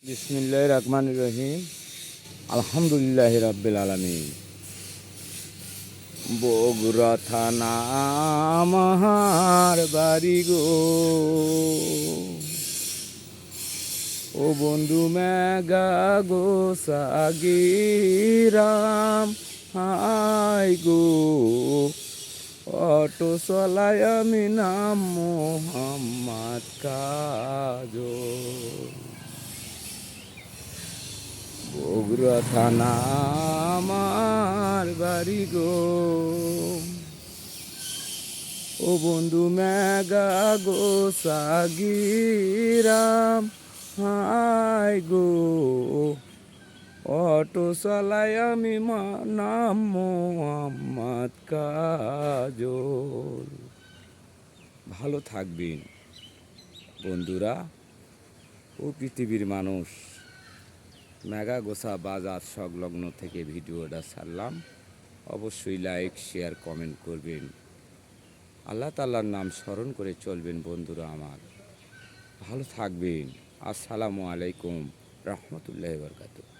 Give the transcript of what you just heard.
বিসমিল্লাহির রহমানির রহিম। আলহামদুলিল্লাহি রাব্বিল আলামিন। বগুড়া থানা আমার বাড়ি গো, ও বন্ধু মেঘা গো সাগিরাম হাই গো, অটো চলাই আমি নাম মোহাম্মদ কাজল। বগুড়া থানা আমার বাড়ি গো, ও বন্ধু মেঘা গো সাগিরাম হাই গো, অটো চালাই আমি নাম মোহাম্মদ কাজল। ভালো থাকবেন বন্ধুরা ও পৃথিবীর মানুষ। মেঘা গোসা বাজার সংলগ্ন থেকে ভিডিওটা ছাড়লাম, অবশ্যই লাইক শেয়ার কমেন্ট করবেন। আল্লাহ তাআলার নাম স্মরণ করে চলবেন বন্ধুরা আমার। ভালো থাকবেন। আসসালামু আলাইকুম রহমতুল্লাহি ওয়া বারাকাতুহু।